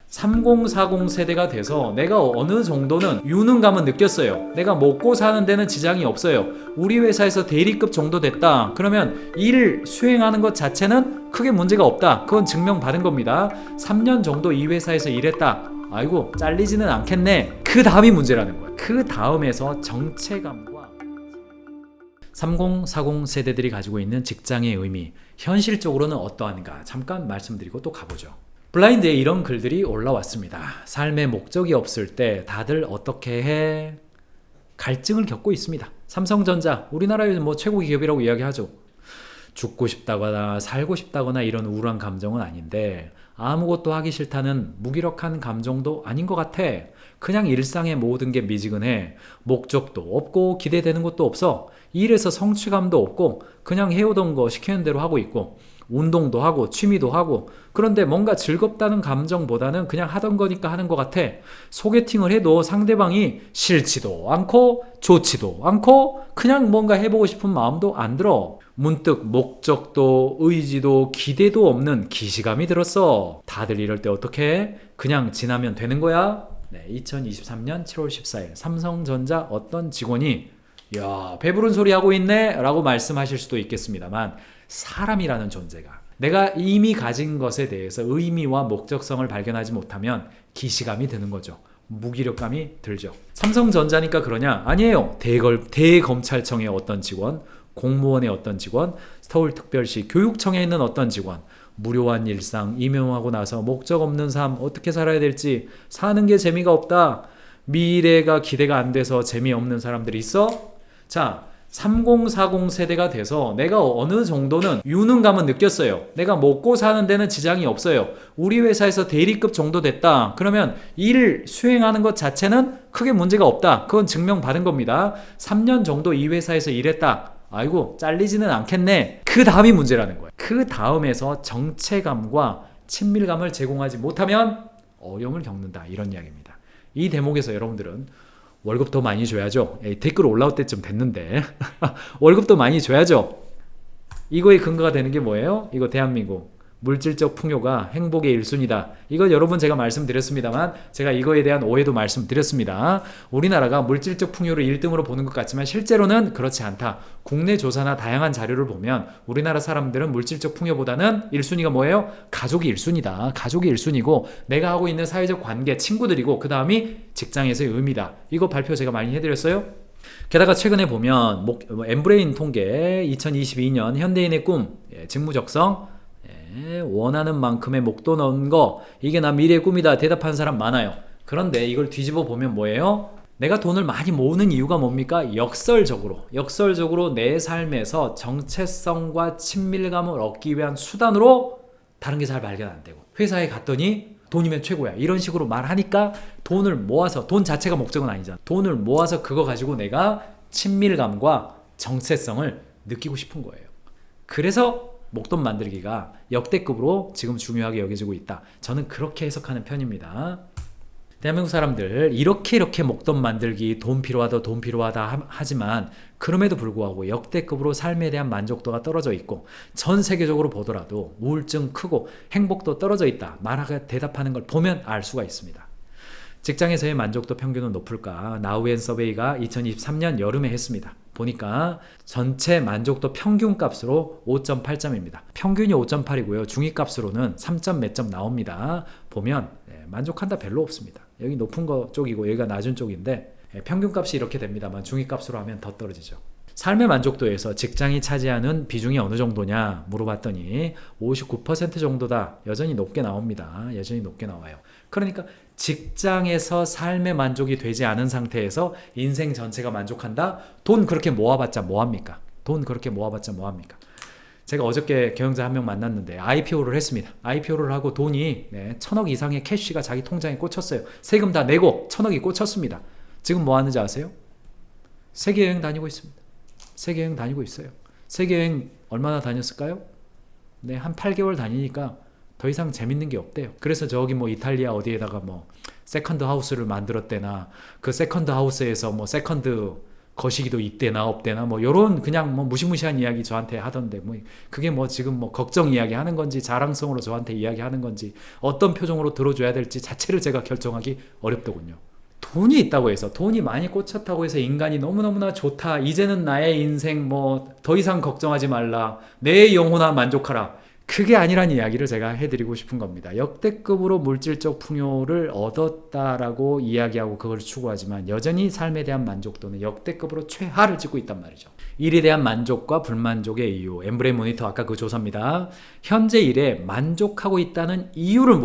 3040 세대가 돼서 내가 어느 정도는 유능감은 느꼈어요. 내가 먹고 사는 데는 지장이 없어요. 우리 회사에서 대리급 정도 됐다. 그러면 일 수행하는 것 자체는 크게 문제가 없다. 그건 증명받은 겁니다. 3년 정도 이 회사에서 일했다. 아이고 잘리지는 않겠네. 그 다음이 문제라는 거예요. 그 다음에서 정체감과 3040 세대들이 가지고 있는 직장의 의미, 현실적으로는 어떠한가 잠깐 말씀드리고 또 가보죠. 블라인드에 이런 글들이 올라왔습니다. 삶의 목적이 없을 때 다들 어떻게 해? 갈증을 겪고 있습니다. 삼성전자, 우리나라의 최고 기업이라고 이야기하죠. 죽고 싶다거나 살고 싶다거나 이런 우울한 감정은 아닌데 아무것도 하기 싫다는 무기력한 감정도 아닌 것 같아. 그냥 일상의 모든 게 미지근해. 목적도 없고 기대되는 것도 없어. 일에서 성취감도 없고 그냥 해오던 거 시키는 대로 하고 있고 운동도 하고 취미도 하고 그런데 뭔가 즐겁다는 감정보다는 그냥 하던 거니까 하는 것 같아. 소개팅을 해도 상대방이 싫지도 않고 좋지도 않고 그냥 뭔가 해보고 싶은 마음도 안 들어. 문득 목적도 의지도 기대도 없는 기시감이 들었어. 다들 이럴 때 어떻게 해? 그냥 지나면 되는 거야? 네, 2023년 7월 14일 삼성전자 어떤 직원이 야 배부른 소리 하고 있네 라고 말씀하실 수도 있겠습니다만 사람이라는 존재가 내가 이미 가진 것에 대해서 의미와 목적성을 발견하지 못하면 기시감이 드는 거죠. 무기력감이 들죠. 삼성전자니까 그러냐? 아니에요. 대검찰청의 어떤 직원, 공무원의 어떤 직원, 서울특별시 교육청에 있는 어떤 직원, 무료한 일상, 임용하고 나서 목적 없는 삶 어떻게 살아야 될지 사는 게 재미가 없다. 미래가 기대가 안 돼서 재미없는 사람들이 있어? 자, 3040 세대가 돼서 내가 어느 정도는 유능감은 느꼈어요. 내가 먹고 사는 데는 지장이 없어요. 우리 회사에서 대리급 정도 됐다. 그러면 일 수행하는 것 자체는 크게 문제가 없다. 그건 증명받은 겁니다. 3년 정도 이 회사에서 일했다. 아이고 잘리지는 않겠네. 그 다음이 문제라는 거예요. 그 다음에서 정체감과 친밀감을 제공하지 못하면 어려움을 겪는다. 이런 이야기입니다. 이 대목에서 여러분들은 월급 더 많이 줘야죠. 댓글 올라올 때쯤 됐는데 월급 더 많이 줘야죠. 이거의 근거가 되는 게 뭐예요? 이거 대한민국 물질적 풍요가 행복의 1순위다. 이건 여러분 제가 말씀드렸습니다만 제가 이거에 대한 오해도 말씀드렸습니다. 우리나라가 물질적 풍요를 1등으로 보는 것 같지만 실제로는 그렇지 않다. 국내 조사나 다양한 자료를 보면 우리나라 사람들은 물질적 풍요보다는 1순위가 뭐예요? 가족이 1순위다. 가족이 1순위고 내가 하고 있는 사회적 관계, 친구들이고 그 다음이 직장에서의 의미다. 이거 발표 제가 많이 해드렸어요. 게다가 최근에 보면 엠브레인 통계 2022년 현대인의 꿈, 직무적성 원하는 만큼의 목돈 넣은 거 이게 나 미래의 꿈이다 대답한 사람 많아요. 그런데 이걸 뒤집어 보면 뭐예요? 내가 돈을 많이 모으는 이유가 뭡니까? 역설적으로 내 삶에서 정체성과 친밀감을 얻기 위한 수단으로 다른 게 잘 발견 안 되고 회사에 갔더니 돈이면 최고야 이런 식으로 말하니까 돈을 모아서 돈 자체가 목적은 아니잖아. 돈을 모아서 그거 가지고 내가 친밀감과 정체성을 느끼고 싶은 거예요. 그래서 목돈 만들기가 역대급으로 지금 중요하게 여겨지고 있다. 저는 그렇게 해석하는 편입니다. 대한민국 사람들 이렇게 목돈 만들기 돈 필요하다 하지만 그럼에도 불구하고 역대급으로 삶에 대한 만족도가 떨어져 있고 전 세계적으로 보더라도 우울증 크고 행복도 떨어져 있다. 말하게 대답하는 걸 보면 알 수가 있습니다. 직장에서의 만족도 평균은 높을까? 나우앤 서베이가 2023년 여름에 했습니다. 보니까 전체 만족도 평균 값으로 5.8점입니다. 평균이 5.8이고요. 중위값으로는 3점 몇 점 나옵니다. 보면 만족한다 별로 없습니다. 여기 높은 거 쪽이고 여기가 낮은 쪽인데 평균값이 이렇게 됩니다만 중위값으로 하면 더 떨어지죠. 삶의 만족도에서 직장이 차지하는 비중이 어느 정도냐 물어봤더니 59% 정도다. 여전히 높게 나옵니다. 여전히 높게 나와요. 그러니까 직장에서 삶의 만족이 되지 않은 상태에서 인생 전체가 만족한다? 돈 그렇게 모아봤자 뭐합니까? 돈 그렇게 모아봤자 뭐합니까? 제가 어저께 경영자 한 명 만났는데 IPO를 했습니다. IPO를 하고 돈이 1,000억 이상의 캐시가 자기 통장에 꽂혔어요. 세금 다 내고 1,000억이 꽂혔습니다. 지금 뭐 하는지 아세요? 세계여행 다니고 있습니다. 세계여행 다니고 있어요. 세계여행 얼마나 다녔을까요? 네, 한 8개월 다니니까 더 이상 재밌는 게 없대요. 그래서 저기 이탈리아 어디에다가 세컨드 하우스를 만들었대나 그 세컨드 하우스에서 세컨드 거시기도 있대나 없대나 뭐 요런 그냥 뭐 무시무시한 이야기 저한테 하던데 뭐 그게 뭐 지금 뭐 걱정 이야기 하는 건지 자랑성으로 저한테 이야기하는 건지 어떤 표정으로 들어줘야 될지 자체를 제가 결정하기 어렵더군요. 돈이 있다고 해서 돈이 많이 꽂혔다고 해서 인간이 너무너무나 좋다. 이제는 나의 인생 뭐 더 이상 걱정하지 말라. 내 영혼아 만족하라. 그게 아니란 이야기를 제가 해드리고 싶은 겁니다. 역대급으로 물질적 풍요를 얻었다라고 이야기하고 그걸 추구하지만 여전히 삶에 대한 만족도는 역대급으로 최하를 찍고 있단 말이죠. 일에 대한 만족과 불만족의 이유. 엠브레인 모니터 아까 그 조사입니다. 현재 일에 만족하고 있다는 이유를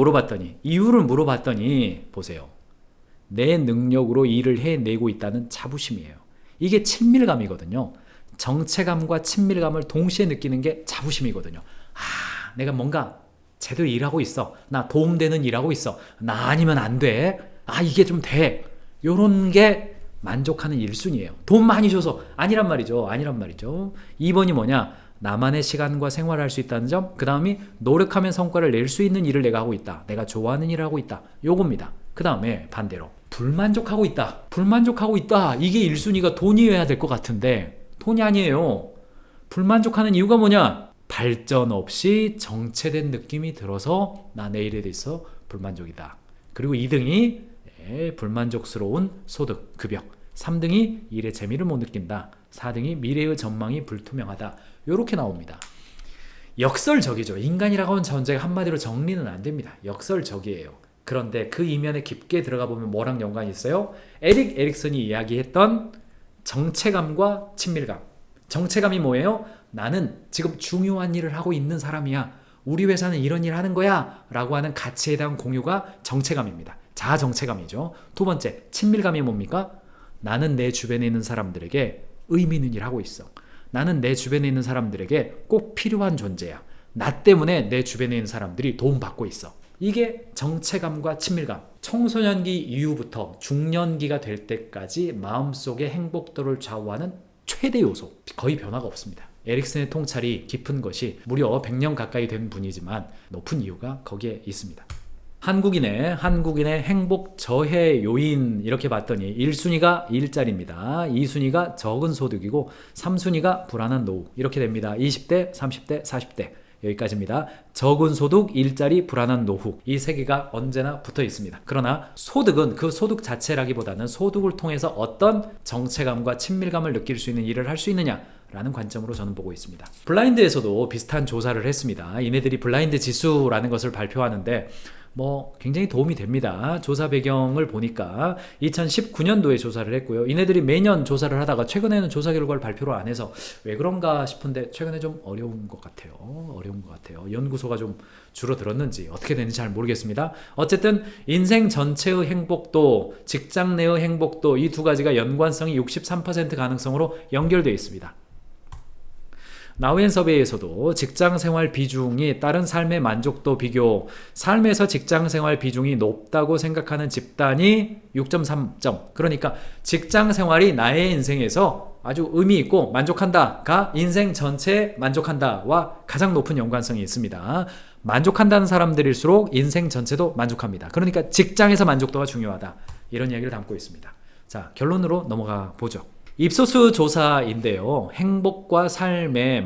물어봤더니 보세요. 내 능력으로 일을 해내고 있다는 자부심이에요. 이게 친밀감이거든요. 정체감과 친밀감을 동시에 느끼는 게 자부심이거든요. 내가 뭔가 제대로 일하고 있어. 나 도움되는 일하고 있어. 나 아니면 안 돼. 이게 좀 돼. 요런 게 만족하는 1순위예요. 돈 많이 줘서 아니란 말이죠. 2번이 뭐냐? 나만의 시간과 생활을 할 수 있다는 점. 그 다음이 노력하면 성과를 낼 수 있는 일을 내가 하고 있다. 내가 좋아하는 일을 하고 있다. 요겁니다. 그 다음에 반대로 불만족하고 있다. 이게 1순위가 돈이어야 될 것 같은데 돈이 아니에요. 불만족하는 이유가 뭐냐? 발전 없이 정체된 느낌이 들어서 나 내 일에 대해서 불만족이다. 그리고 2등이 불만족스러운 소득, 급여. 3등이 일의 재미를 못 느낀다. 4등이 미래의 전망이 불투명하다. 이렇게 나옵니다. 역설적이죠. 인간이라고 하는 존재가 한마디로 정리는 안 됩니다. 역설적이에요. 그런데 그 이면에 깊게 들어가 보면 뭐랑 연관이 있어요? 에릭 에릭슨이 이야기했던 정체감과 친밀감. 정체감이 뭐예요? 나는 지금 중요한 일을 하고 있는 사람이야. 우리 회사는 이런 일 하는 거야. 라고 하는 가치에 대한 공유가 정체감입니다. 자아 정체감이죠. 두 번째, 친밀감이 뭡니까? 나는 내 주변에 있는 사람들에게 의미 있는 일을 하고 있어. 나는 내 주변에 있는 사람들에게 꼭 필요한 존재야. 나 때문에 내 주변에 있는 사람들이 도움받고 있어. 이게 정체감과 친밀감. 청소년기 이후부터 중년기가 될 때까지 마음속의 행복도를 좌우하는 최대 요소. 거의 변화가 없습니다. 에릭슨의 통찰이 깊은 것이 무려 100년 가까이 된 분이지만 높은 이유가 거기에 있습니다. 한국인의 행복 저해 요인 이렇게 봤더니 1순위가 일자리입니다. 2순위가 적은 소득이고 3순위가 불안한 노후 이렇게 됩니다. 20대, 30대, 40대 여기까지입니다. 적은 소득, 일자리, 불안한 노후 이 세 개가 언제나 붙어 있습니다. 그러나 소득은 그 소득 자체라기보다는 소득을 통해서 어떤 정체감과 친밀감을 느낄 수 있는 일을 할 수 있느냐 라는 관점으로 저는 보고 있습니다. 블라인드에서도 비슷한 조사를 했습니다. 이네들이 블라인드 지수라는 것을 발표하는데 굉장히 도움이 됩니다. 조사 배경을 보니까 2019년도에 조사를 했고요. 이네들이 매년 조사를 하다가 최근에는 조사 결과를 발표를 안 해서 왜 그런가 싶은데 최근에 좀 어려운 것 같아요. 연구소가 좀 줄어들었는지 어떻게 되는지 잘 모르겠습니다. 어쨌든 인생 전체의 행복도, 직장 내의 행복도 이 두 가지가 연관성이 63% 가능성으로 연결되어 있습니다. 나우앤서베이에서도 직장생활 비중이 다른 삶의 만족도 비교, 삶에서 직장생활 비중이 높다고 생각하는 집단이 6.3점. 그러니까 직장생활이 나의 인생에서 아주 의미 있고 만족한다가 인생 전체에 만족한다와 가장 높은 연관성이 있습니다. 만족한다는 사람들일수록 인생 전체도 만족합니다. 그러니까 직장에서 만족도가 중요하다. 이런 이야기를 담고 있습니다. 자, 결론으로 넘어가 보죠. 입소스 조사인데요. 행복과 삶의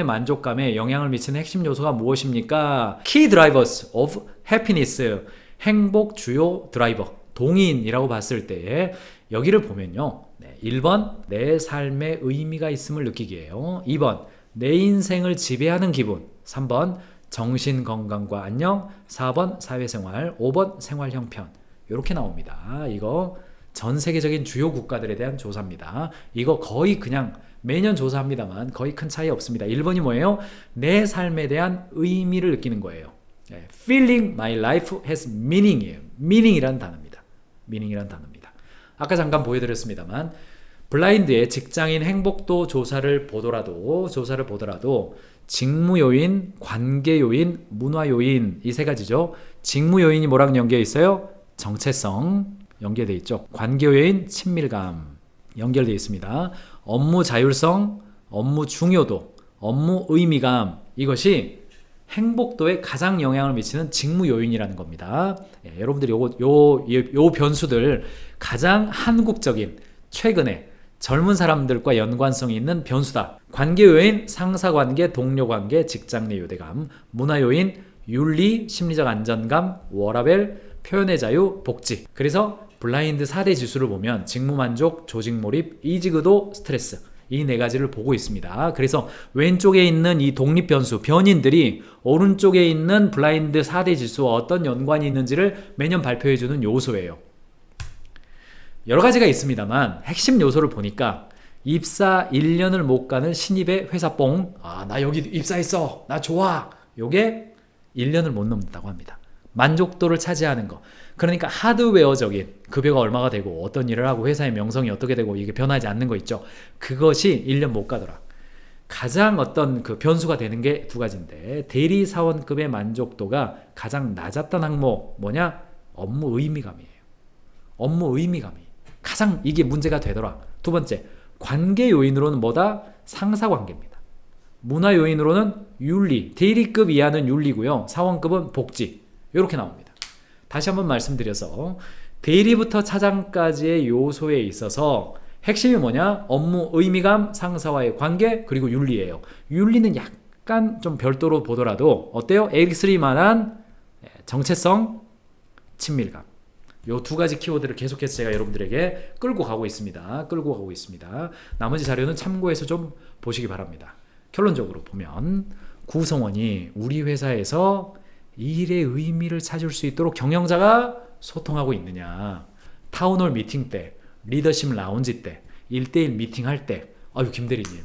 만족감에 영향을 미치는 핵심 요소가 무엇입니까? Key drivers of happiness. 행복 주요 드라이버. 동인이라고 봤을 때 여기를 보면요. 1번 내 삶에 의미가 있음을 느끼기예요. 2번 내 인생을 지배하는 기분. 3번 정신건강과 안녕. 4번 사회생활. 5번 생활 형편. 이렇게 나옵니다. 이거 전 세계적인 주요 국가들에 대한 조사입니다. 이거 거의 그냥 매년 조사합니다만 거의 큰 차이 없습니다. 1번이 뭐예요? 내 삶에 대한 의미를 느끼는 거예요. Feeling my life has meaning이에요. meaning이란 단어입니다. 아까 잠깐 보여드렸습니다만 블라인드의 직장인 행복도 조사를 보더라도 직무 요인, 관계 요인, 문화 요인 이 세 가지죠. 직무 요인이 뭐랑 연계해 있어요? 정체성 연계되어 있죠. 관계 요인, 친밀감 연결되어 있습니다. 업무 자율성, 업무 중요도, 업무 의미감 이것이 행복도에 가장 영향을 미치는 직무 요인이라는 겁니다. 여러분들이 요 변수들 가장 한국적인 최근에 젊은 사람들과 연관성이 있는 변수다. 관계 요인, 상사관계, 동료관계, 직장 내 유대감, 문화 요인, 윤리, 심리적 안정감, 워라밸, 표현의 자유, 복지. 그래서 블라인드 4대 지수를 보면 직무만족, 조직몰입, 이직의도, 스트레스 이 네 가지를 보고 있습니다. 그래서 왼쪽에 있는 이 독립변수, 변인들이 오른쪽에 있는 블라인드 4대 지수와 어떤 연관이 있는지를 매년 발표해주는 요소예요. 여러 가지가 있습니다만 핵심 요소를 보니까 입사 1년을 못 가는 신입의 회사뽕, 나 여기 입사했어, 나 좋아, 요게 1년을 못 넘는다고 합니다. 만족도를 차지하는 거. 그러니까 하드웨어적인 급여가 얼마가 되고 어떤 일을 하고 회사의 명성이 어떻게 되고 이게 변하지 않는 거 있죠. 그것이 1년 못 가더라. 가장 어떤 그 변수가 되는 게 두 가지인데, 대리사원급의 만족도가 가장 낮았던 항목 뭐냐? 업무 의미감이에요. 업무 의미감이 가장 이게 문제가 되더라. 두 번째, 관계 요인으로는 뭐다? 상사관계입니다. 문화 요인으로는 윤리, 대리급 이하는 윤리고요. 사원급은 복지. 이렇게 나옵니다. 다시 한번 말씀드려서 대리부터 차장까지의 요소에 있어서 핵심이 뭐냐? 업무 의미감, 상사와의 관계, 그리고 윤리예요. 윤리는 약간 좀 별도로 보더라도 어때요? 에릭스리만한 정체성, 친밀감. 요 두 가지 키워드를 계속해서 제가 여러분들에게 끌고 가고 있습니다. 나머지 자료는 참고해서 좀 보시기 바랍니다. 결론적으로 보면 구성원이 우리 회사에서 일의 의미를 찾을 수 있도록 경영자가 소통하고 있느냐. 타운홀 미팅 때, 리더십 라운지 때, 1대1 미팅 할 때, 김대리님,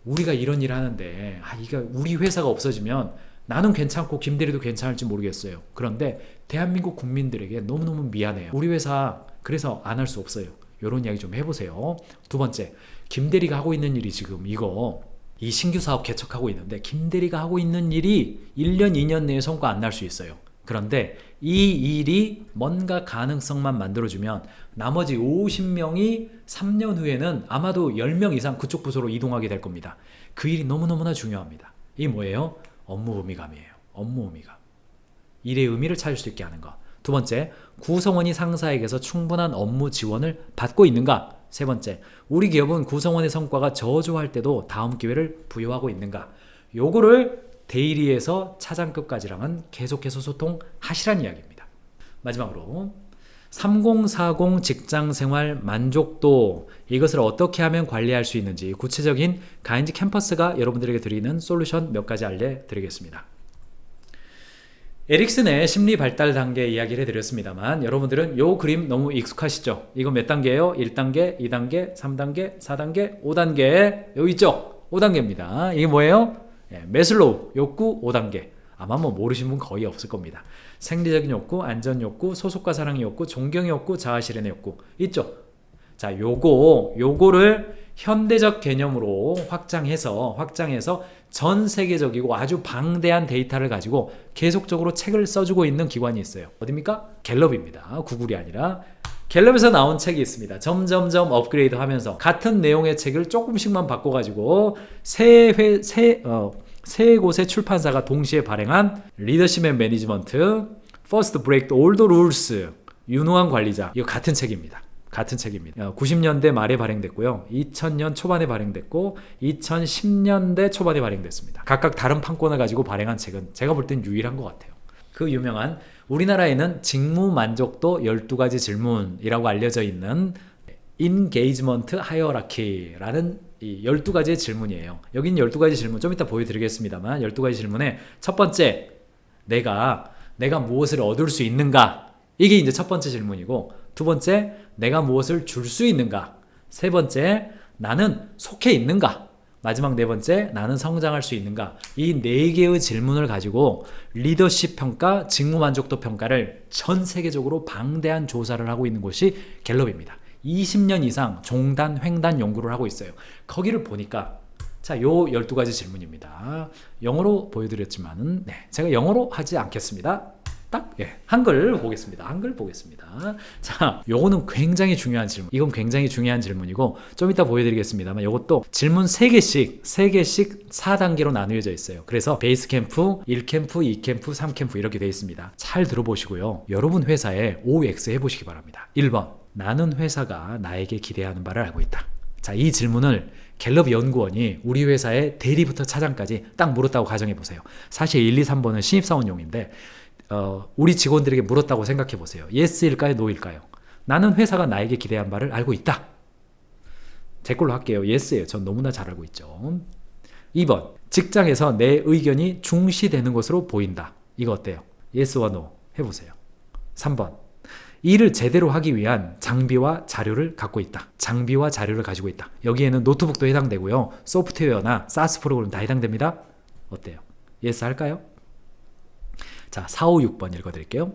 우리가 이런 일 하는데 이게 우리 회사가 없어지면 나는 괜찮고 김대리도 괜찮을지 모르겠어요. 그런데 대한민국 국민들에게 너무너무 미안해요. 우리 회사 그래서 안 할 수 없어요. 이런 이야기 좀 해보세요. 두 번째, 김대리가 하고 있는 일이 지금 이 신규 사업 개척하고 있는데 김대리가 하고 있는 일이 1년, 2년 내에 성과 안 날 수 있어요. 그런데 이 일이 뭔가 가능성만 만들어주면 나머지 50명이 3년 후에는 아마도 10명 이상 그쪽 부서로 이동하게 될 겁니다. 그 일이 너무너무나 중요합니다. 이게 뭐예요? 업무 의미감이에요. 업무 의미감. 일의 의미를 찾을 수 있게 하는 것. 두 번째, 구성원이 상사에게서 충분한 업무 지원을 받고 있는가? 세 번째, 우리 기업은 구성원의 성과가 저조할 때도 다음 기회를 부여하고 있는가? 요거를 대리에서 차장급까지랑은 계속해서 소통하시라는 이야기입니다. 마지막으로 3040 직장생활 만족도, 이것을 어떻게 하면 관리할 수 있는지 구체적인 가인지 캠퍼스가 여러분들에게 드리는 솔루션 몇 가지 알려드리겠습니다. 에릭슨의 심리 발달 단계 이야기를 해드렸습니다만 여러분들은 요 그림 너무 익숙하시죠? 이거 몇 단계예요? 1단계, 2단계, 3단계, 4단계, 5단계. 여기 있죠? 5단계입니다. 이게 뭐예요? 매슬로우 욕구 5단계. 아마 모르신 분 거의 없을 겁니다. 생리적인 욕구, 안전 욕구, 소속과 사랑의 욕구, 존경의 욕구, 자아 실현의 욕구 있죠? 자, 요거를 현대적 개념으로 확장해서 전 세계적이고 아주 방대한 데이터를 가지고 계속적으로 책을 써주고 있는 기관이 있어요. 어디입니까? 갤럽입니다. 구글이 아니라 갤럽에서 나온 책이 있습니다. 점점점 업그레이드 하면서 같은 내용의 책을 조금씩만 바꿔가지고 세 곳의 출판사가 동시에 발행한 리더십 앤 매니지먼트, First Break All the Rules, 유능한 관리자. 이거 같은 책입니다. 90년대 말에 발행됐고요. 2000년 초반에 발행됐고 2010년대 초반에 발행됐습니다. 각각 다른 판권을 가지고 발행한 책은 제가 볼 땐 유일한 것 같아요. 그 유명한 우리나라에는 직무 만족도 12가지 질문이라고 알려져 있는 Engagement Hierarchy라는 이 12가지의 질문이에요. 여긴 12가지 질문 좀 이따 보여드리겠습니다만 12가지 질문에 첫 번째, 내가 무엇을 얻을 수 있는가? 이게 이제 첫 번째 질문이고, 두 번째, 내가 무엇을 줄 수 있는가? 세 번째, 나는 속해 있는가? 마지막 네 번째, 나는 성장할 수 있는가? 이 네 개의 질문을 가지고 리더십 평가, 직무 만족도 평가를 전 세계적으로 방대한 조사를 하고 있는 곳이 갤럽입니다. 20년 이상 종단, 횡단 연구를 하고 있어요. 거기를 보니까 자, 요 12가지 질문입니다. 영어로 보여드렸지만은 제가 영어로 하지 않겠습니다. 한글 보겠습니다. 자, 요거는 굉장히 중요한 질문. 이건 굉장히 중요한 질문이고 좀 이따 보여드리겠습니다만 요것도 질문 3개씩 4단계로 나누어져 있어요. 그래서 베이스 캠프, 1캠프, 2캠프, 3캠프 이렇게 되어 있습니다. 잘 들어보시고요. 여러분 회사에 OX 해보시기 바랍니다. 1번, 나는 회사가 나에게 기대하는 바를 알고 있다. 자, 이 질문을 갤럽 연구원이 우리 회사의 대리부터 차장까지 딱 물었다고 가정해 보세요. 사실 1, 2, 3번은 신입사원용인데 우리 직원들에게 물었다고 생각해 보세요. 예스일까요? 노일까요? 나는 회사가 나에게 기대한 바를 알고 있다. 제 걸로 할게요. 예스예요. 전 너무나 잘 알고 있죠. 2번. 직장에서 내 의견이 중시되는 것으로 보인다. 이거 어때요? 예스와 노 해보세요. 3번. 일을 제대로 하기 위한 장비와 자료를 갖고 있다. 장비와 자료를 가지고 있다. 여기에는 노트북도 해당되고요. 소프트웨어나 사스 프로그램 다 해당됩니다. 어때요? 예스 할까요? 자, 4, 5, 6번 읽어드릴게요.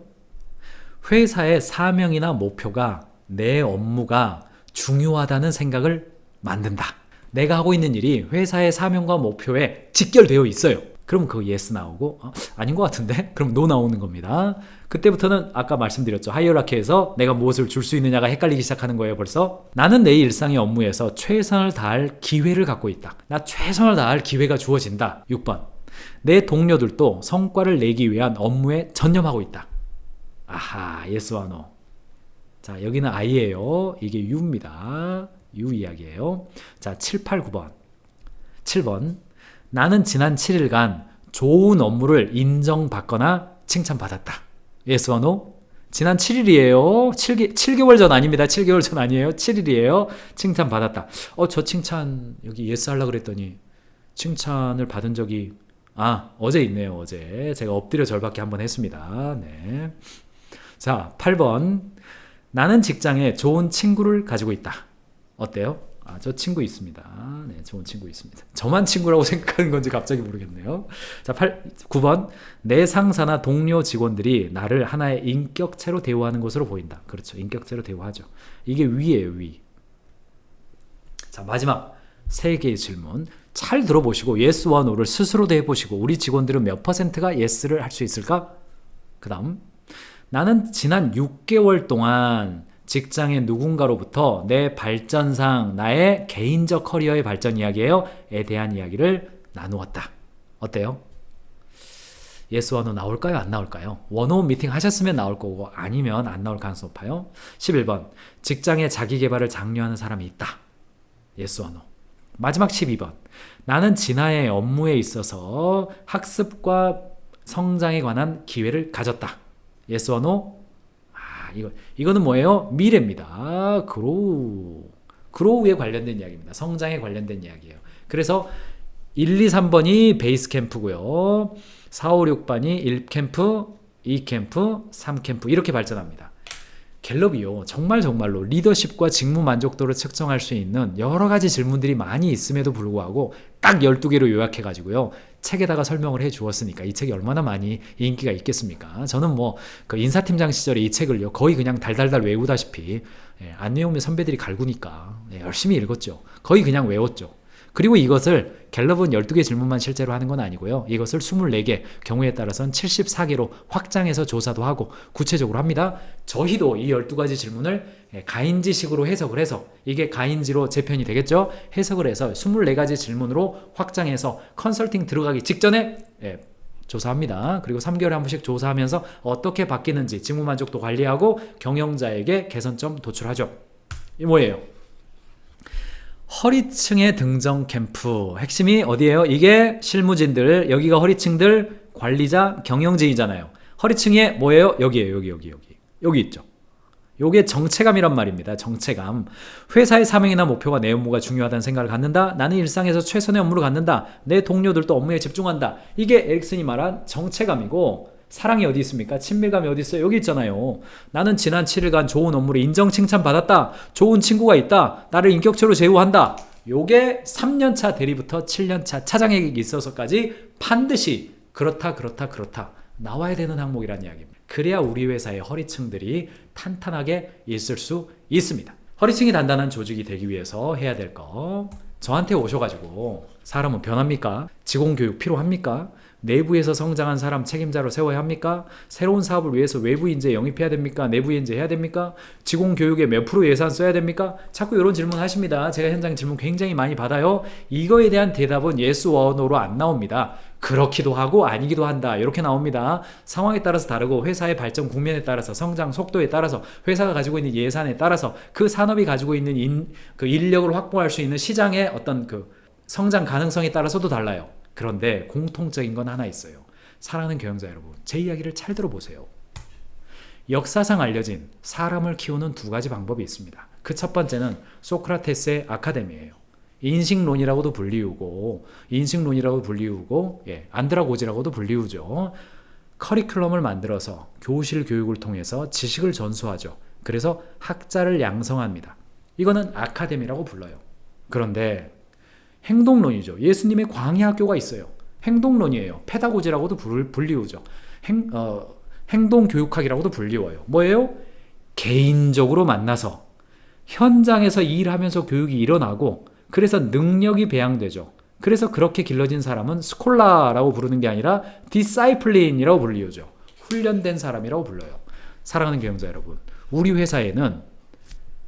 회사의 사명이나 목표가 내 업무가 중요하다는 생각을 만든다. 내가 하고 있는 일이 회사의 사명과 목표에 직결되어 있어요. 그럼 그거 yes 나오고 아닌 것 같은데? 그럼 no 나오는 겁니다. 그때부터는 아까 말씀드렸죠. 하이어라키에서 내가 무엇을 줄 수 있느냐가 헷갈리기 시작하는 거예요. 벌써 나는 내 일상의 업무에서 최선을 다할 기회를 갖고 있다. 나 최선을 다할 기회가 주어진다. 6번. 내 동료들도 성과를 내기 위한 업무에 전념하고 있다. 아하, yes와 no. 자, 여기는 I예요. 이게 U입니다. U 이야기예요. 자, 7, 8, 9번. 7번. 나는 지난 7일간 좋은 업무를 인정받거나 칭찬받았다. Yes와 no? 지난 7일이에요. 7개월 전 아닙니다. 7개월 전 아니에요. 7일이에요. 칭찬받았다. 저 칭찬 여기 yes 하려고 그랬더니 칭찬을 받은 적이 어제 있네요. 어제 제가 엎드려 절받기 한번 했습니다. 네. 자, 8번. 나는 직장에 좋은 친구를 가지고 있다. 어때요? 저 친구 있습니다. 네, 좋은 친구 있습니다. 저만 친구라고 생각하는 건지 갑자기 모르겠네요. 자, 9번. 내 상사나 동료 직원들이 나를 하나의 인격체로 대우하는 것으로 보인다. 그렇죠. 인격체로 대우하죠. 이게 위예요, 위. 자, 마지막 3개의 질문. 잘 들어보시고 yes와 no를 스스로도 해보시고 우리 직원들은 몇 %가 yes를 할 수 있을까? 그 다음. 나는 지난 6개월 동안 직장의 누군가로부터 내 발전상 나의 개인적 커리어의 발전 이야기에 대한 이야기를 나누었다. 어때요? 예스와 노 나올까요? 안 나올까요? 원어원 미팅 하셨으면 나올 거고 아니면 안 나올 가능성이 높아요. 11번. 직장에 자기 개발을 장려하는 사람이 있다. 예스와 노. 마지막 12번. 나는 진화의 업무에 있어서 학습과 성장에 관한 기회를 가졌다. 예스와 노? 이거는 뭐예요? 미래입니다. 그로우에 관련된 이야기입니다. 성장에 관련된 이야기예요. 그래서 1, 2, 3번이 베이스 캠프고요. 4, 5, 6번이 1캠프, 2캠프, 3캠프 이렇게 발전합니다. 갤럽이요. 정말로 리더십과 직무 만족도를 측정할 수 있는 여러 가지 질문들이 많이 있음에도 불구하고 딱 12개로 요약해가지고요. 책에다가 설명을 해 주었으니까 이 책이 얼마나 많이 인기가 있겠습니까? 저는 그 인사팀장 시절에 이 책을요. 거의 그냥 달달달 외우다시피 안 외우면 선배들이 갈구니까 열심히 읽었죠. 거의 그냥 외웠죠. 그리고 이것을 갤럽은 12개 질문만 실제로 하는 건 아니고요. 이것을 24개, 경우에 따라서는 74개로 확장해서 조사도 하고 구체적으로 합니다. 저희도 이 12가지 질문을 가인지식으로 해석을 해서 이게 가인지로 재편이 되겠죠? 해석을 해서 24가지 질문으로 확장해서 컨설팅 들어가기 직전에 조사합니다. 그리고 3개월에 한 번씩 조사하면서 어떻게 바뀌는지 직무 만족도 관리하고 경영자에게 개선점 도출하죠. 이 뭐예요? 허리층의 등정 캠프. 핵심이 어디예요? 이게 실무진들, 여기가 허리층들, 관리자, 경영진이잖아요. 허리층에 뭐예요? 여기에요. 여기 있죠. 요게 정체감이란 말입니다. 정체감. 회사의 사명이나 목표가 내 업무가 중요하다는 생각을 갖는다. 나는 일상에서 최선의 업무를 갖는다. 내 동료들도 업무에 집중한다. 이게 에릭슨이 말한 정체감이고, 사랑이 어디 있습니까? 친밀감이 어디 있어요? 여기 있잖아요. 나는 지난 7일간 좋은 업무를 인정 칭찬받았다. 좋은 친구가 있다. 나를 인격체로 제휴한다. 요게 3년차 대리부터 7년차 차장에게 있어서까지 반드시 그렇다 나와야 되는 항목이라는 이야기입니다. 그래야 우리 회사의 허리층들이 탄탄하게 있을 수 있습니다. 허리층이 단단한 조직이 되기 위해서 해야 될 거, 저한테 오셔가지고 사람은 변합니까? 직원 교육 필요합니까? 내부에서 성장한 사람 책임자로 세워야 합니까? 새로운 사업을 위해서 외부 인재 영입해야 됩니까? 내부 인재 해야 됩니까? 직원 교육에 몇 프로 예산 써야 됩니까? 자꾸 이런 질문 하십니다. 제가 현장 질문 굉장히 많이 받아요. 이거에 대한 대답은 yes or no로 안 나옵니다. 그렇기도 하고 아니기도 한다. 이렇게 나옵니다. 상황에 따라서 다르고 회사의 발전 국면에 따라서 성장 속도에 따라서 회사가 가지고 있는 예산에 따라서 그 산업이 가지고 있는 그 인력을 확보할 수 있는 시장의 어떤 그 성장 가능성에 따라서도 달라요. 그런데 공통적인 건 하나 있어요. 사랑하는 경영자 여러분, 제 이야기를 잘 들어보세요. 역사상 알려진 사람을 키우는 두 가지 방법이 있습니다. 그 첫 번째는 소크라테스의 아카데미예요. 인식론이라고도 불리우고 안드라고지라고도 불리우죠. 커리큘럼을 만들어서 교실 교육을 통해서 지식을 전수하죠. 그래서 학자를 양성합니다. 이거는 아카데미라고 불러요. 그런데 행동론이죠. 예수님의 광야학교가 있어요. 행동론이에요. 페다고지라고도 불리우죠. 행동교육학이라고도 불리워요. 뭐예요? 개인적으로 만나서 현장에서 일하면서 교육이 일어나고 그래서 능력이 배양되죠. 그래서 그렇게 길러진 사람은 스콜라라고 부르는 게 아니라 디사이플린이라고 불리우죠. 훈련된 사람이라고 불러요. 사랑하는 경영자 여러분, 우리 회사에는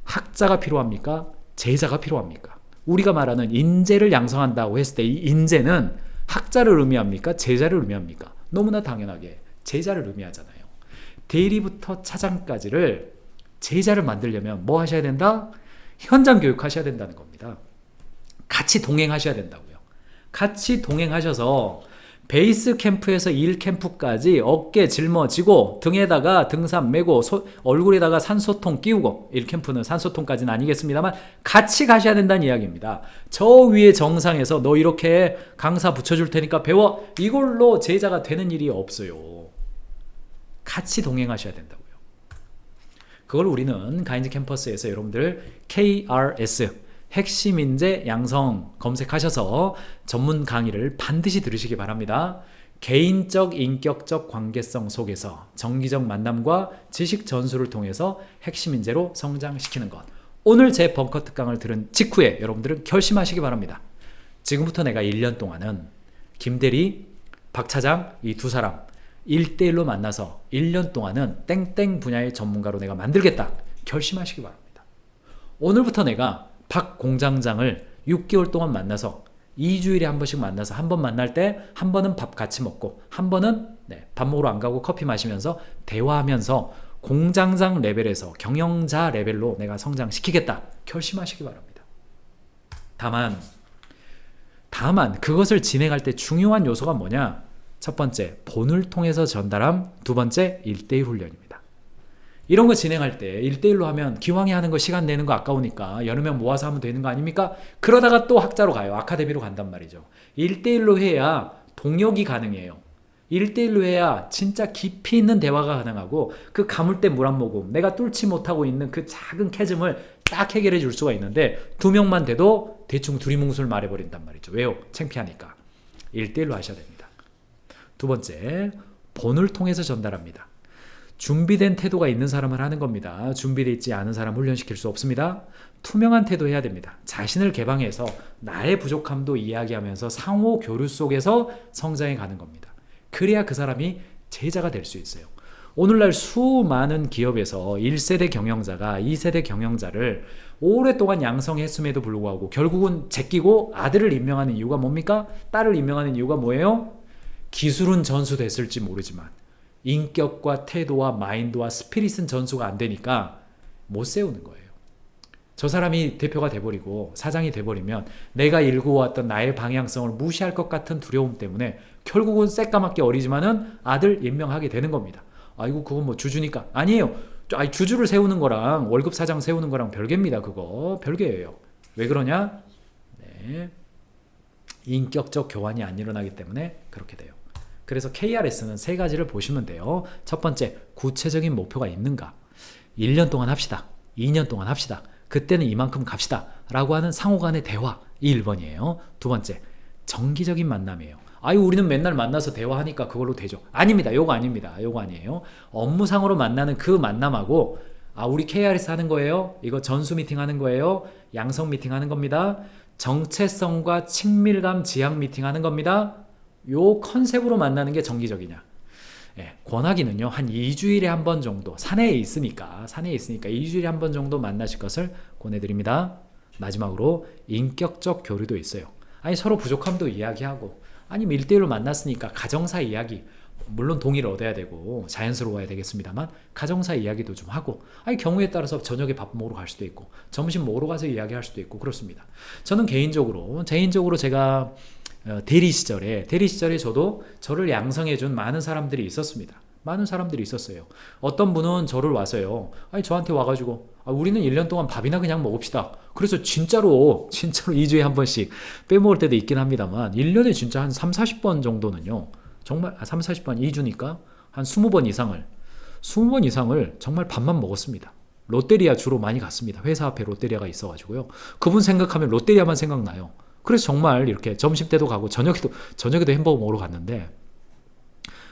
학자가 필요합니까? 제자가 필요합니까? 우리가 말하는 인재를 양성한다고 했을 때 이 인재는 학자를 의미합니까? 제자를 의미합니까? 너무나 당연하게 제자를 의미하잖아요. 대리부터 차장까지를 제자를 만들려면 뭐 하셔야 된다? 현장 교육하셔야 된다는 겁니다. 같이 동행하셔야 된다고요. 같이 동행하셔서 베이스 캠프에서 1캠프까지 어깨 짊어지고 등에다가 등산 메고 얼굴에다가 산소통 끼우고 1캠프는 산소통까지는 아니겠습니다만 같이 가셔야 된다는 이야기입니다. 저 위에 정상에서 너 이렇게 강사 붙여줄 테니까 배워. 이걸로 제자가 되는 일이 없어요. 같이 동행하셔야 된다고요. 그걸 우리는 가인즈 캠퍼스에서 여러분들 KRS 핵심 인재 양성 검색하셔서 전문 강의를 반드시 들으시기 바랍니다. 개인적 인격적 관계성 속에서 정기적 만남과 지식 전수를 통해서 핵심 인재로 성장시키는 것. 오늘 제 벙커 특강을 들은 직후에 여러분들은 결심하시기 바랍니다. 지금부터 내가 1년 동안은 김대리, 박차장 이 두 사람 1대1로 만나서 1년 동안은 땡땡 분야의 전문가로 내가 만들겠다. 결심하시기 바랍니다. 오늘부터 내가 박 공장장을 6개월 동안 만나서 2주일에 한 번씩 만나서 한 번 만날 때 한 번은 밥 같이 먹고 한 번은 밥 먹으러 안 가고 커피 마시면서 대화하면서 공장장 레벨에서 경영자 레벨로 내가 성장시키겠다. 결심하시기 바랍니다. 다만 그것을 진행할 때 중요한 요소가 뭐냐? 첫 번째, 본을 통해서 전달함. 두 번째, 1대1 훈련입니다. 이런 거 진행할 때 1대1로 하면 기왕에 하는 거 시간 내는 거 아까우니까 여러 명 모아서 하면 되는 거 아닙니까? 그러다가 또 학자로 가요. 아카데미로 간단 말이죠. 1대1로 해야 동역이 가능해요. 1대1로 해야 진짜 깊이 있는 대화가 가능하고 그 가물대 물 한 모금 내가 뚫지 못하고 있는 그 작은 캐즘을 딱 해결해 줄 수가 있는데 2명만 돼도 대충 두리뭉술 말해버린단 말이죠. 왜요? 창피하니까. 1대1로 하셔야 됩니다. 두 번째, 본을 통해서 전달합니다. 준비된 태도가 있는 사람을 하는 겁니다. 준비되어 있지 않은 사람 훈련시킬 수 없습니다. 투명한 태도 해야 됩니다. 자신을 개방해서 나의 부족함도 이야기하면서 상호 교류 속에서 성장해 가는 겁니다. 그래야 그 사람이 제자가 될 수 있어요. 오늘날 수많은 기업에서 1세대 경영자가 2세대 경영자를 오랫동안 양성했음에도 불구하고 결국은 제끼고 아들을 임명하는 이유가 뭡니까? 딸을 임명하는 이유가 뭐예요? 기술은 전수됐을지 모르지만 인격과 태도와 마인드와 스피릿은 전수가 안 되니까 못 세우는 거예요. 저 사람이 대표가 돼버리고 사장이 돼버리면 내가 일구어왔던 나의 방향성을 무시할 것 같은 두려움 때문에 결국은 새까맣게 어리지만은 아들 임명하게 되는 겁니다. 아이고 그건 뭐 주주니까. 아니에요. 주주를 세우는 거랑 월급 사장 세우는 거랑 별개입니다. 그거 별개예요. 왜 그러냐? 인격적 교환이 안 일어나기 때문에 그렇게 돼요. 그래서 KRS는 세 가지를 보시면 돼요. 첫 번째, 구체적인 목표가 있는가? 1년 동안 합시다. 2년 동안 합시다. 그때는 이만큼 갑시다. 라고 하는 상호 간의 대화. 이 1번이에요. 두 번째, 정기적인 만남이에요. 우리는 맨날 만나서 대화하니까 그걸로 되죠. 아닙니다. 요거 아닙니다. 요거 아니에요. 업무상으로 만나는 그 만남하고 우리 KRS 하는 거예요. 이거 전수 미팅 하는 거예요. 양성 미팅 하는 겁니다. 정체성과 친밀감 지향 미팅 하는 겁니다. 요 컨셉으로 만나는 게 정기적이냐. 예, 권하기는요 한 2주일에 한 번 정도 산에 있으니까 2주일에 한 번 정도 만나실 것을 권해드립니다. 마지막으로 인격적 교류도 있어요. 아니 서로 부족함도 이야기하고 아니면 1대1로 만났으니까 가정사 이야기 물론 동의를 얻어야 되고 자연스러워야 되겠습니다만 가정사 이야기도 좀 하고 아니 경우에 따라서 저녁에 밥 먹으러 갈 수도 있고 점심 먹으러 가서 이야기할 수도 있고 그렇습니다. 저는 개인적으로 제가 대리 시절에 저도 저를 양성해준 많은 사람들이 있었습니다. 많은 사람들이 있었어요. 어떤 분은 저를 와서요. 아니 저한테 와가지고 우리는 1년 동안 밥이나 그냥 먹읍시다. 그래서 진짜로 2주에 한 번씩 빼먹을 때도 있긴 합니다만 1년에 진짜 한 3, 40번 정도는요. 정말 3, 40번 2주니까 한 20번 이상을 정말 밥만 먹었습니다. 롯데리아 주로 많이 갔습니다. 회사 앞에 롯데리아가 있어가지고요. 그분 생각하면 롯데리아만 생각나요. 그래서 정말 이렇게 점심 때도 가고 저녁에도 햄버거 먹으러 갔는데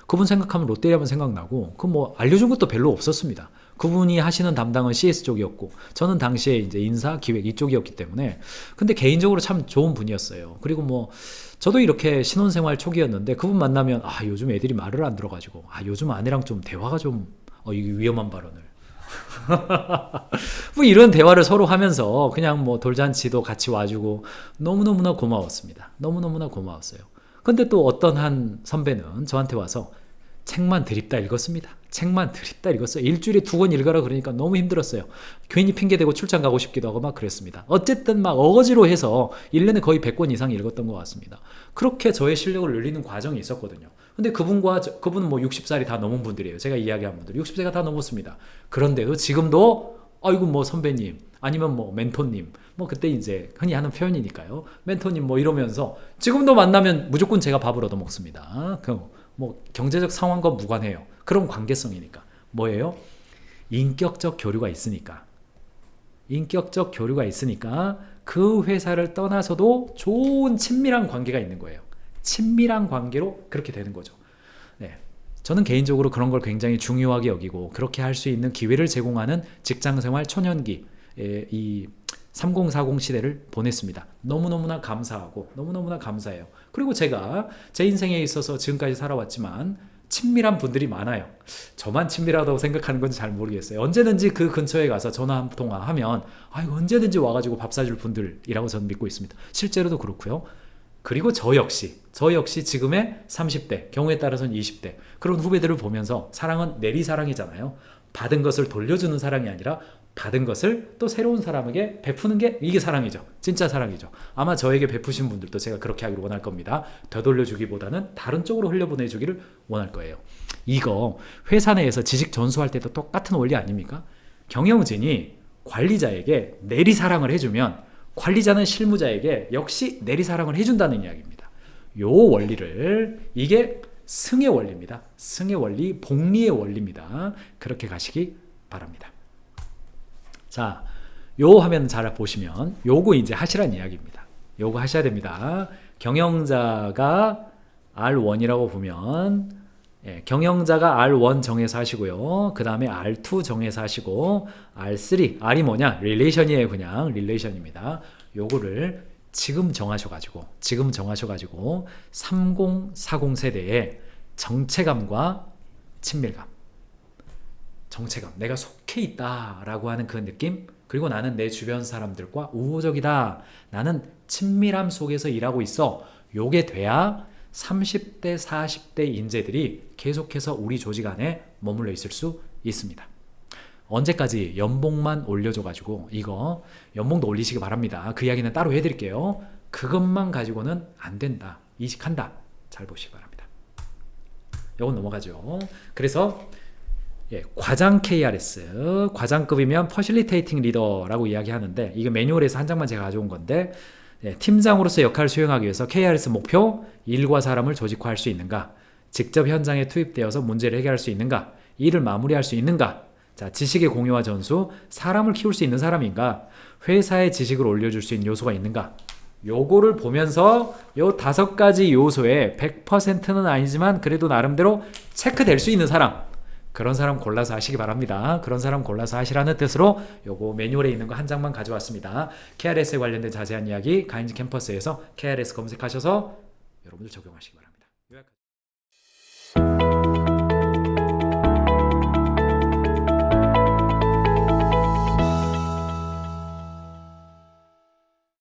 그분 생각하면 롯데리아만 생각나고 그 뭐 알려준 것도 별로 없었습니다. 그분이 하시는 담당은 CS 쪽이었고 저는 당시에 이제 인사 기획 이쪽이었기 때문에 근데 개인적으로 참 좋은 분이었어요. 그리고 뭐 저도 이렇게 신혼생활 초기였는데 그분 만나면 요즘 애들이 말을 안 들어가지고 요즘 아내랑 좀 대화가 좀 이게 위험한 발언을 뭐 이런 대화를 서로 하면서 그냥 뭐 돌잔치도 같이 와주고 너무너무나 고마웠습니다. 너무너무나 고마웠어요. 근데 또 어떤 한 선배는 저한테 와서 책만 드립다 읽었습니다. 책만 드립다 읽었어요. 일주일에 2권 읽어라 그러니까 너무 힘들었어요. 괜히 핑계대고 출장 가고 싶기도 하고 막 그랬습니다. 어쨌든 막 어거지로 해서 1년에 거의 100권 이상 읽었던 것 같습니다. 그렇게 저의 실력을 늘리는 과정이 있었거든요. 근데 그분은 뭐 60살이 다 넘은 분들이에요. 제가 이야기한 분들 60세가 다 넘었습니다. 그런데도 지금도 아이고 뭐 선배님 아니면 뭐 멘토님 뭐 그때 이제 흔히 하는 표현이니까요. 멘토님 뭐 이러면서 지금도 만나면 무조건 제가 밥을 얻어 먹습니다. 뭐 경제적 상황과 무관해요. 그런 관계성이니까. 뭐예요? 인격적 교류가 있으니까 그 회사를 떠나서도 좋은 친밀한 관계가 있는 거예요. 친밀한 관계로 그렇게 되는 거죠. 네. 저는 개인적으로 그런 걸 굉장히 중요하게 여기고 그렇게 할 수 있는 기회를 제공하는 직장생활 초년기 이 3040 시대를 보냈습니다. 너무너무나 감사하고 너무너무나 감사해요. 그리고 제가 제 인생에 있어서 지금까지 살아왔지만 친밀한 분들이 많아요. 저만 친밀하다고 생각하는 건지 잘 모르겠어요. 언제든지 그 근처에 가서 전화 한 통화하면 언제든지 와가지고 밥 사줄 분들이라고 저는 믿고 있습니다. 실제로도 그렇고요. 그리고 저 역시 지금의 30대, 경우에 따라서는 20대 그런 후배들을 보면서 사랑은 내리사랑이잖아요. 받은 것을 돌려주는 사랑이 아니라 받은 것을 또 새로운 사람에게 베푸는 게 이게 사랑이죠. 진짜 사랑이죠. 아마 저에게 베푸신 분들도 제가 그렇게 하기를 원할 겁니다. 되돌려주기보다는 다른 쪽으로 흘려보내주기를 원할 거예요. 이거 회사 내에서 지식 전수할 때도 똑같은 원리 아닙니까? 경영진이 관리자에게 내리사랑을 해주면 관리자는 실무자에게 역시 내리사랑을 해준다는 이야기입니다. 요 원리를 이게 승의 원리입니다. 승의 원리, 복리의 원리입니다. 그렇게 가시기 바랍니다. 자, 요 화면 잘 보시면 요거 이제 하시란 이야기입니다. 요거 하셔야 됩니다. 경영자가 R1이라고 보면 경영자가 R1 정해서 하시고요. 그 다음에 R2 정해서 하시고 R3, R이 뭐냐? 릴레이션이에요. 그냥 릴레이션입니다. 요거를 지금 정하셔가지고 3040 세대의 정체감과 친밀감, 내가 속해 있다라고 하는 그 느낌, 그리고 나는 내 주변 사람들과 우호적이다, 나는 친밀함 속에서 일하고 있어. 요게 돼야 30대 40대 인재들이 계속해서 우리 조직 안에 머물러 있을 수 있습니다. 언제까지 연봉만 올려줘가지고 이거 연봉도 올리시기 바랍니다. 그 이야기는 따로 해드릴게요. 그것만 가지고는 안 된다. 이직한다. 잘 보시기 바랍니다. 이건 넘어가죠. 그래서 과장 KRS, 과장급이면 퍼실리테이팅 리더라고 이야기하는데 이거 매뉴얼에서 한 장만 제가 가져온 건데 팀장으로서 역할을 수행하기 위해서 KRS 목표, 일과 사람을 조직화할 수 있는가, 직접 현장에 투입되어서 문제를 해결할 수 있는가, 일을 마무리할 수 있는가, 자, 지식의 공유와 전수, 사람을 키울 수 있는 사람인가, 회사의 지식을 올려줄 수 있는 요소가 있는가, 요거를 보면서 요 5가지 요소에 100%는 아니지만 그래도 나름대로 체크될 수 있는 사람, 그런 사람 골라서 하시기 바랍니다. 그런 사람 골라서 하시라는 뜻으로 요거 매뉴얼에 있는 거 한 장만 가져왔습니다. KRS에 관련된 자세한 이야기 가인즈 캠퍼스에서 KRS 검색하셔서 여러분들 적용하시기 바랍니다.